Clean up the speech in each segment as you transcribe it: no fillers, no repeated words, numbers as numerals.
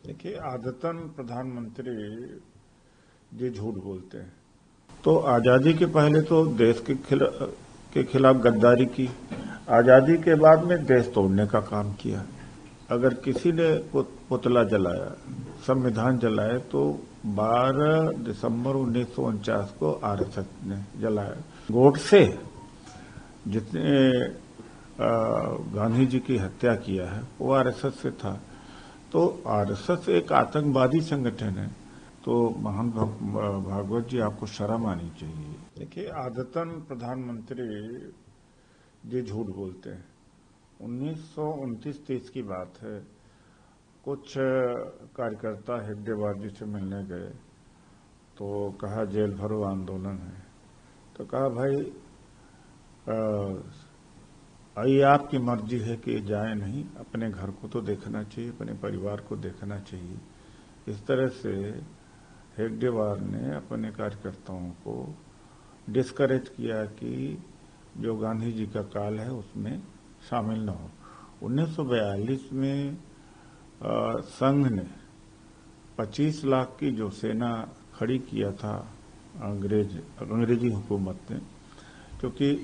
देखिए, आदतन प्रधानमंत्री जी झूठ बोलते हैं। तो आजादी के पहले तो देश के खिलाफ गद्दारी की, आजादी के बाद में देश तोड़ने का काम किया। अगर किसी ने पुतला जलाया, संविधान जलाए, तो 12 दिसंबर 1949 को आरएसएस ने जलाया। गोडसे जितने गांधी जी की हत्या किया है वो आरएसएस से था। तो आरएसएस एक आतंकवादी संगठन है। तो महान भागवत जी, आपको शर्म आनी चाहिए। देखिए, आदतन प्रधानमंत्री जी झूठ बोलते हैं। 1929-30 की बात है। कुछ कार्यकर्ता हेगडेवार जी से मिलने गए तो कहा जेल भरो आंदोलन है। तो कहा भाई ये आपकी मर्जी है कि जाए नहीं, अपने घर को तो देखना चाहिए, अपने परिवार को देखना चाहिए। इस तरह से हेगडेवार ने अपने कार्यकर्ताओं को डिस्करेज किया कि जो गांधी जी का काल है उसमें शामिल न हो। 1942 में संघ ने 25 लाख की जो सेना खड़ी किया था अंग्रेजी हुकूमत ने, क्योंकि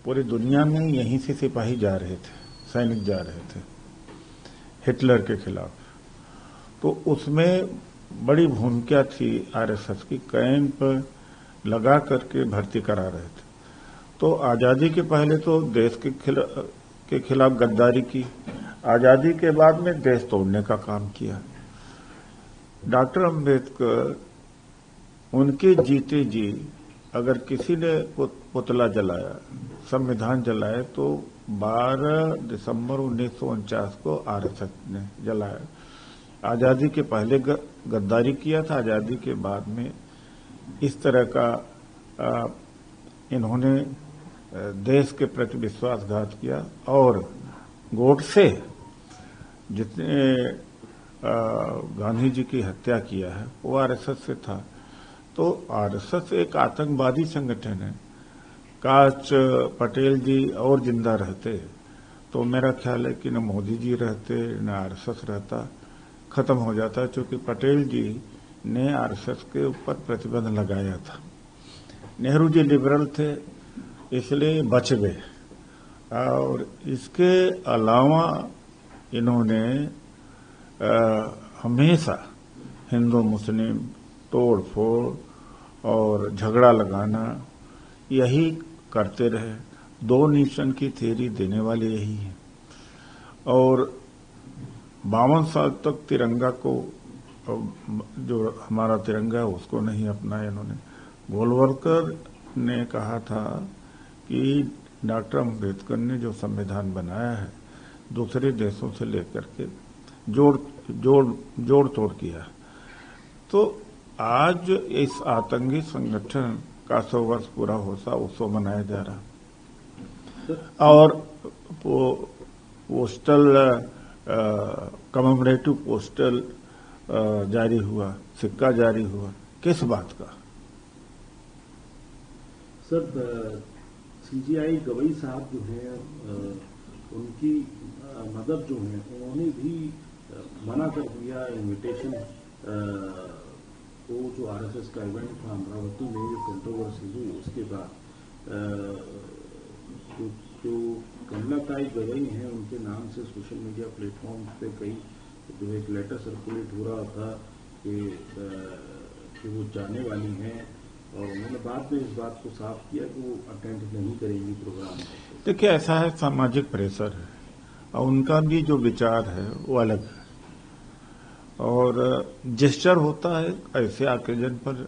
पूरी दुनिया में यहीं से सिपाही जा रहे थे, सैनिक जा रहे थे हिटलर के खिलाफ। तो उसमें बड़ी भूमिका थी आरएसएस की। कैंप लगा करके भर्ती करा रहे थे। तो आजादी के पहले तो देश के खिलाफ गद्दारी की, आजादी के बाद में देश तोड़ने का काम किया। डॉक्टर अंबेडकर उनके जीते जी अगर किसी ने पुतला जलाया, संविधान जलाए, तो 12 दिसंबर 1949 को आरएसएस ने जलाया। आजादी के पहले गद्दारी किया था, आजादी के बाद में इस तरह का इन्होंने देश के प्रति विश्वासघात किया। और गोडसे जितने गांधी जी की हत्या किया है वो आरएसएस से था। तो आरएसएस एक आतंकवादी संगठन है। काश पटेल जी और जिंदा रहते तो मेरा ख्याल है कि न मोदी जी रहते न आरएसएस रहता, खत्म हो जाता। क्योंकि पटेल जी ने आरएसएस के ऊपर प्रतिबंध लगाया था। नेहरू जी लिबरल थे, इसलिए बच गए। और इसके अलावा इन्होंने हमेशा हिंदू मुस्लिम तोड़ फोड़ और झगड़ा लगाना यही करते रहे। 2 नेशन की थ्योरी देने वाले यही है। और 52 साल तक तिरंगा को, जो हमारा तिरंगा है उसको नहीं अपनाया इन्होंने। गोलवलकर ने कहा था कि डॉक्टर अंबेडकर ने जो संविधान बनाया है दूसरे देशों से लेकर के जोड़ तोड़ किया। तो आज इस आतंकी संगठन का 100 वर्ष पूरा होता उत्सव मनाया जा रहा। और पोस्टल कमेमोरेटिव पोस्टल जारी हुआ, सिक्का जारी हुआ, किस बात का? सर, सीजीआई गवई साहब जो हैं उनकी मदद जो है उन्होंने भी मना कर दिया इनविटेशन वो जो आरएसएस का इवेंट था अमरावती में, जो कंट्रोवर्सी हुई उसके बाद जो कमलाताई गवई हैं उनके नाम से सोशल मीडिया प्लेटफॉर्म पे कई जो एक लेटर सर्कुलेट हो रहा था कि वो जाने वाली हैं। और उन्होंने बाद में इस बात को साफ किया कि वो अटेंड नहीं करेंगी प्रोग्राम। देखिए, ऐसा है, सामाजिक प्रेशर है और उनका भी जो विचार है वो अलग है। और जेस्चर होता है ऐसे आयोजन पर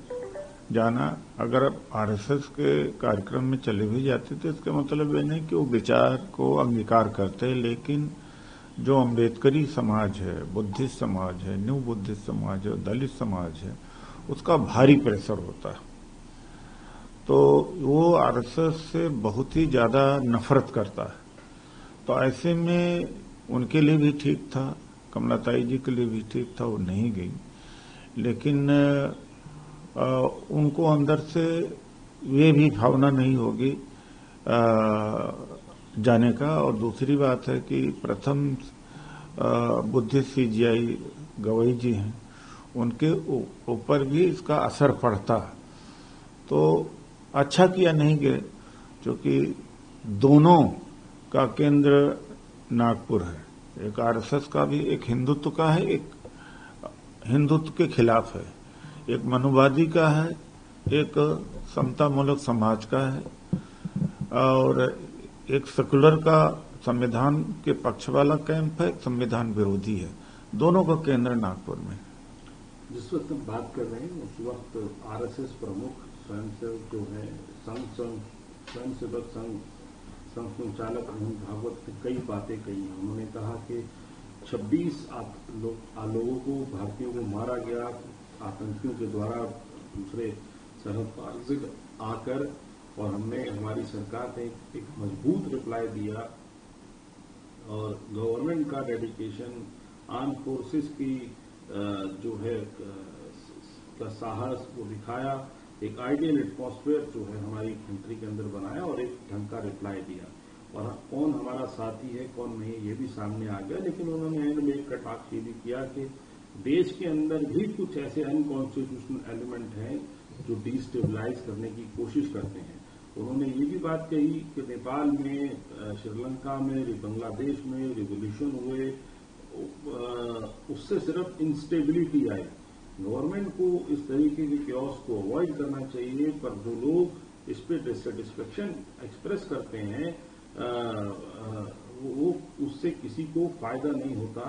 जाना। अगर आरएसएस के कार्यक्रम में चले भी जाते तो इसका मतलब ये नहीं कि वो विचार को अंगीकार करते। लेकिन जो अम्बेडकरी समाज है, बुद्धिस्ट समाज है, न्यू बुद्धिस्ट समाज है, दलित समाज है, उसका भारी प्रेशर होता है। तो वो आरएसएस से बहुत ही ज्यादा नफरत करता है। तो ऐसे में उनके लिए भी ठीक था, कमलाताई जी के लिए भी ठीक था, वो नहीं गई। लेकिन उनको अंदर से ये भी भावना नहीं होगी जाने का। और दूसरी बात है कि प्रथम बुद्धिस्ट सीजीआई गवई जी हैं, उनके ऊपर भी इसका असर पड़ता। तो अच्छा किया नहीं गए, क्योंकि दोनों का केंद्र नागपुर है। एक आरएसएस का भी, एक हिंदुत्व का है, एक हिंदुत्व के खिलाफ है, एक मनुवादी का है, एक समतामूलक समाज का है, और एक सेकुलर का संविधान के पक्ष वाला कैंप है, एक संविधान विरोधी है। दोनों का केंद्र नागपुर में। जिस वक्त हम बात कर रहे हैं उस वक्त आरएसएस प्रमुख स्वयंसेवक जो है स्वयंसेवक संघ संचालक मोहन भागवत ने कई बातें कही हैं। उन्होंने कहा कि 26 लोगों को, भारतीयों को मारा गया आतंकियों के द्वारा दूसरे सरहद पार से आकर, और हमारी सरकार ने एक मजबूत रिप्लाई दिया, और गवर्नमेंट का डेडिकेशन, आर्म फोर्सेस की जो है का साहस वो दिखाया, एक आइडियल एटमॉस्फेयर जो है हमारी कंट्री के अंदर बनाया, और एक ढंग का रिप्लाई दिया। और कौन हमारा साथी है कौन नहीं ये भी सामने आ गया। लेकिन उन्होंने एंड में एक कटाक्ष ये भी किया कि देश के अंदर भी कुछ ऐसे अनकॉन्स्टिट्यूशनल एलिमेंट हैं जो डिस्टेबलाइज करने की कोशिश करते हैं। उन्होंने ये भी बात कही कि नेपाल में, श्रीलंका में, बांग्लादेश में रिवोल्यूशन हुए, उससे सिर्फ इंस्टेबिलिटी आई। गवर्नमेंट को इस तरीके के क्योस को अवॉइड करना चाहिए, पर जो लोग इस पे डिससेटिस्फेक्शन एक्सप्रेस करते हैं वो उससे किसी को फायदा नहीं होता।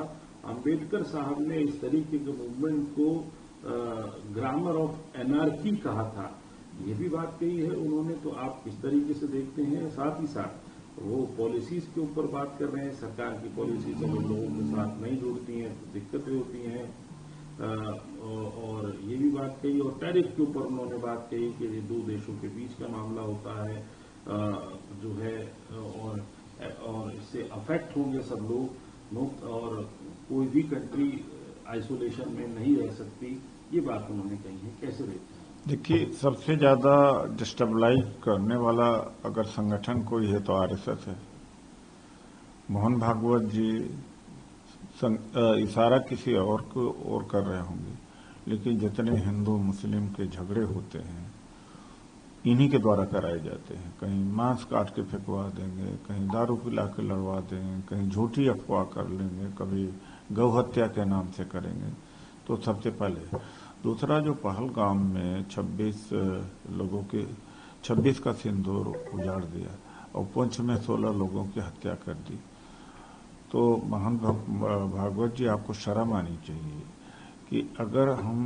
अंबेडकर साहब ने इस तरीके के मूवमेंट को ग्रामर ऑफ एनार्की कहा था, ये भी बात कही है उन्होंने। तो आप किस तरीके से देखते हैं? साथ ही साथ वो पॉलिसीज के ऊपर बात कर रहे हैं, सरकार की पॉलिसीज अगर लोगों के साथ नहीं जुड़ती हैं तो दिक्कतें होती हैं। और ये भी बात कही, और टैरिफ के ऊपर उन्होंने बात कही कि ये दो देशों के बीच का मामला होता है जो है, और इससे अफेक्ट होंगे सब लोग, और कोई भी कंट्री आइसोलेशन में नहीं रह सकती। ये बात उन्होंने कही है, कैसे देखते हैं? देखिए, सबसे ज्यादा डिस्टेबलाइज करने वाला अगर संगठन कोई है तो आरएसएस है। मोहन भागवत जी इशारा किसी और को और कर रहे होंगे, लेकिन जितने हिंदू मुस्लिम के झगड़े होते हैं इन्हीं के द्वारा कराए जाते हैं। कहीं मांस काट के फेंकवा देंगे, कहीं दारू पिला के लड़वा देंगे, कहीं झूठी अफवाह कर लेंगे, कभी गौ हत्या के नाम से करेंगे। तो सबसे पहले। दूसरा, जो पहलगाम में 26 का सिंदूर उजाड़ दिया और पुंछ में 16 लोगों की हत्या कर दी, तो मोहन भागवत जी आपको शर्म आनी चाहिए कि अगर हम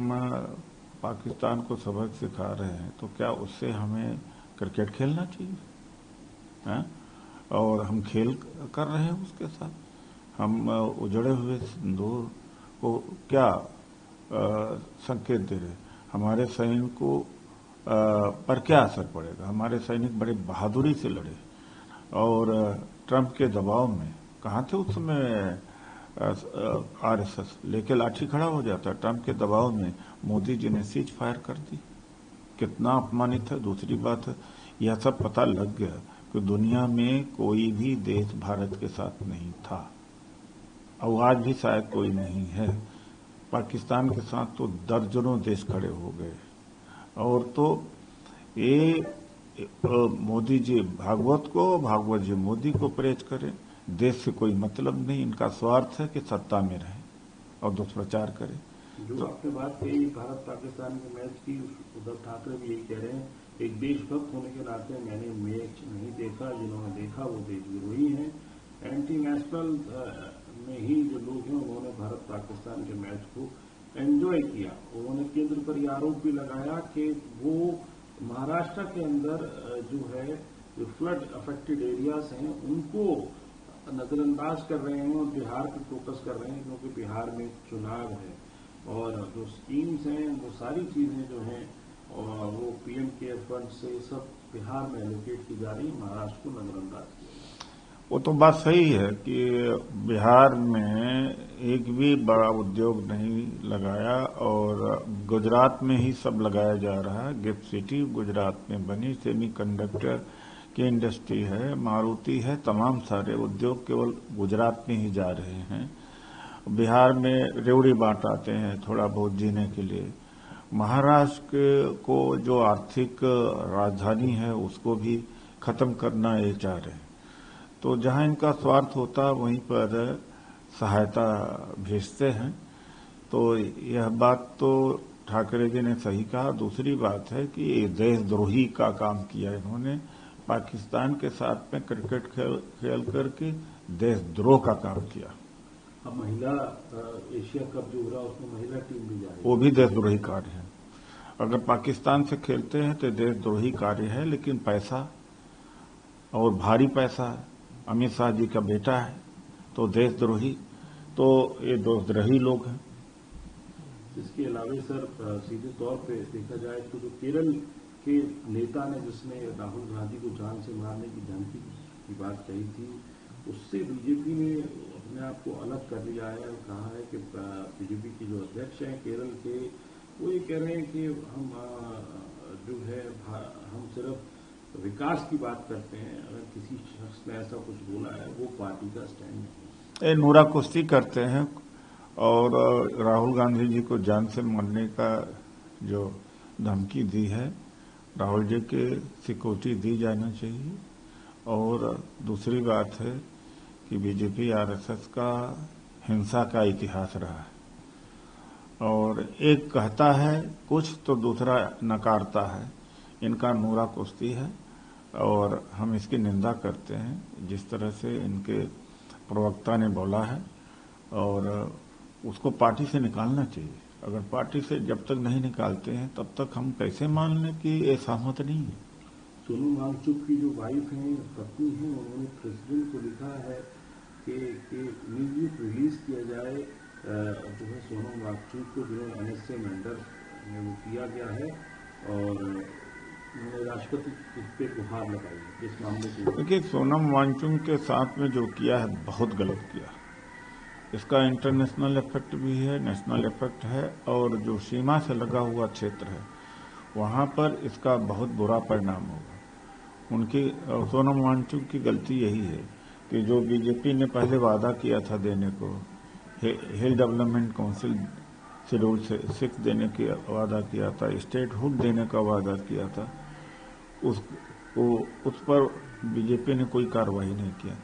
पाकिस्तान को सबक सिखा रहे हैं तो क्या उससे हमें क्रिकेट खेलना चाहिए? हैं? और हम खेल कर रहे हैं उसके साथ। हम उजड़े हुए सिंदूर को क्या संकेत दे रहे? हमारे सैनिकों पर क्या असर पड़ेगा? हमारे सैनिक बड़े बहादुरी से लड़े, और ट्रंप के दबाव में कहाँ थे उस समय आरएसएस लेके लाठी खड़ा हो जाता। ट्रंप के दबाव में मोदी जी ने सीज फायर कर दी। कितना अपमानित है। दूसरी बात है, यह सब पता लग गया कि दुनिया में कोई भी देश भारत के साथ नहीं था, और आज भी शायद कोई नहीं है। पाकिस्तान के साथ तो दर्जनों देश खड़े हो गए। और तो ये मोदी जी भागवत जी मोदी को प्रेज करें। देश से कोई मतलब नहीं, इनका स्वार्थ है कि सत्ता में रहे और दुष्प्रचार करें। जो आपने बात कही भारत पाकिस्तान के मैच की, उद्धव ठाकरे भी यही कह रहे हैं, एक देशभक्त होने के नाते मैंने मैच नहीं देखा, जिन्होंने देखा वो देशद्रोही हैं। एंटी नेशनल में ही जो लोग हैं उन्होंने भारत पाकिस्तान के मैच को एंजॉय किया। उन्होंने केंद्र पर यह आरोप भी लगाया कि वो महाराष्ट्र के अंदर जो है जो फ्लड अफेक्टेड एरियाज हैं उनको नजरअंदाज कर रहे हैं और बिहार पे फोकस कर रहे हैं, क्योंकि बिहार में चुनाव है और जो स्कीम्स हैं वो सारी चीजें जो हैं और वो पीएम केयर फंड से सब बिहार में एलोकेट की जा रही है, महाराष्ट्र को नजरअंदाज किया। वो तो बात सही है कि बिहार में एक भी बड़ा उद्योग नहीं लगाया, और गुजरात में ही सब लगाया जा रहा है। गिफ्ट सिटी गुजरात में बनी, सेमीकंडक्टर की इंडस्ट्री है, मारुति है, तमाम सारे उद्योग केवल गुजरात में ही जा रहे हैं। बिहार में रेवड़ी बांट आते हैं थोड़ा बहुत जीने के लिए। महाराष्ट्र को जो आर्थिक राजधानी है उसको भी खत्म करना ये चाह रहे हैं। तो जहां इनका स्वार्थ होता वहीं पर सहायता भेजते हैं। तो यह बात तो ठाकरे जी ने सही कहा। दूसरी बात है कि ये देशद्रोही का काम किया इन्होंने, पाकिस्तान के साथ में क्रिकेट खेल करके देशद्रोह का काम किया। अब महिला एशिया कप जो हो रहा है उसमें महिला टीम भी जाएगी, वो भी देशद्रोही कार्य है। अगर पाकिस्तान से खेलते हैं तो देशद्रोही कार्य है, लेकिन पैसा और भारी पैसा है। अमित शाह जी का बेटा है तो देशद्रोही, तो ये देशद्रोही लोग हैं। इसके अलावा सर सीधे तौर पे देखा जाए तो जो केरल के नेता ने जिसने राहुल गांधी को जान से मारने की धमकी की बात कही थी, उससे बीजेपी ने अपने आप को अलग कर लिया है और कहा है कि बीजेपी के जो अध्यक्ष हैं केरल के, वो ये कह रहे हैं कि हम जो है हम सिर्फ विकास की बात करते हैं। अगर किसी शख्स ने ऐसा कुछ बोला है वो पार्टी का स्टैंड है। ये नूरा कुश्ती करते हैं और राहुल गांधी जी को जान से मारने का जो धमकी दी है, राहुल जी के सिक्योरिटी दी जाना चाहिए। और दूसरी बात है कि बीजेपी आरएसएस का हिंसा का इतिहास रहा है और एक कहता है कुछ तो दूसरा नकारता है। इनका नूरा कुश्ती है और हम इसकी निंदा करते हैं जिस तरह से इनके प्रवक्ता ने बोला है, और उसको पार्टी से निकालना चाहिए। अगर पार्टी से जब तक नहीं निकालते हैं तब तक हम कैसे मान लें कि ये सहमत नहीं है। सोनम वांगचुक की जो वाइफ हैं, पत्नी हैं, उन्होंने प्रेसिडेंट को लिखा है कि इमीडिएट रिलीज किया जाए जो है सोनम वांगचुक को, जिन्हें एनएसए मेंडर में वो किया गया है, और उन्होंने राष्ट्रपति पे गुहार लगाई है इस मामले को। देखिए, सोनम वांगचुक के साथ में जो किया है बहुत गलत किया। इसका इंटरनेशनल इफेक्ट भी है, नेशनल इफेक्ट है, और जो सीमा से लगा हुआ क्षेत्र है वहां पर इसका बहुत बुरा परिणाम होगा। उनकी सोनम वांगचुक की गलती यही है कि जो बीजेपी ने पहले वादा किया था देने को, हिल डेवलपमेंट काउंसिल शेड्यूल 6 देने की वादा किया था, स्टेटहुड देने का वादा किया था, उस पर बीजेपी ने कोई कार्रवाई नहीं किया।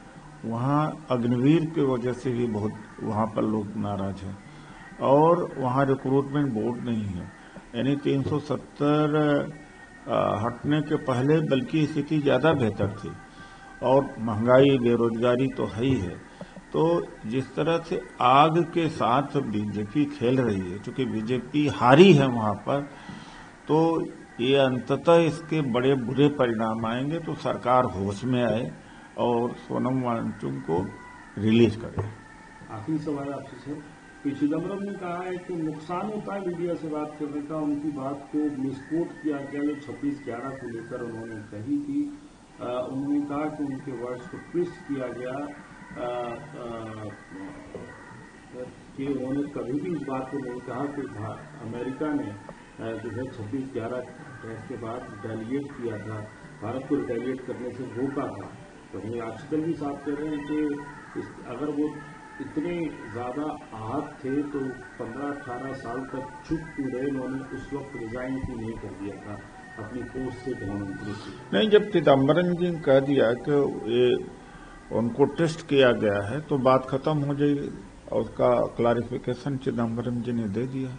वहाँ अग्निवीर की वजह से भी बहुत वहाँ पर लोग नाराज हैं, और वहाँ रिक्रूटमेंट बोर्ड नहीं है। यानी 370 हटने के पहले बल्कि स्थिति ज्यादा बेहतर थी, और महंगाई बेरोजगारी तो है ही है। तो जिस तरह से आग के साथ बीजेपी खेल रही है, चूंकि बीजेपी हारी है वहां पर, तो ये अंततः इसके बड़े बुरे परिणाम आएंगे। तो सरकार होश में आए और सोनम वांगचुक को रिलीज करे। आखिरी सवाल आपसे सर, पी चिदम्बरम ने कहा है कि नुकसान होता है मीडिया से बात करने का। उनकी बात को मिसकोट किया गया, जो 26/11 को लेकर उन्होंने कही थी। उन्होंने कहा कि उनके वर्ड्स को ट्विस्ट किया गया, कि उन्होंने कभी भी इस बात को नहीं कहा कि अमेरिका ने जो है 26/11 के बाद रिटेलिएट किया था, भारत को रिटेलिएट करने से रोका था। वहीं आजकल भी साफ कह रहे हैं कि अगर वो इतने ज्यादा आहत थे तो 15-18 साल तक चुप क्यों रहे। उन्होंने उस वक्त रिजाइन क्यों नहीं कर दिया था अपनी पोस्ट से प्रधानमंत्री से? नहीं, जब चिदम्बरम जी ने कह दिया कि ये उनको टेस्ट किया गया है तो बात खत्म हो जाएगी, और उसका क्लैरिफिकेशन चिदम्बरम जी ने दे दिया।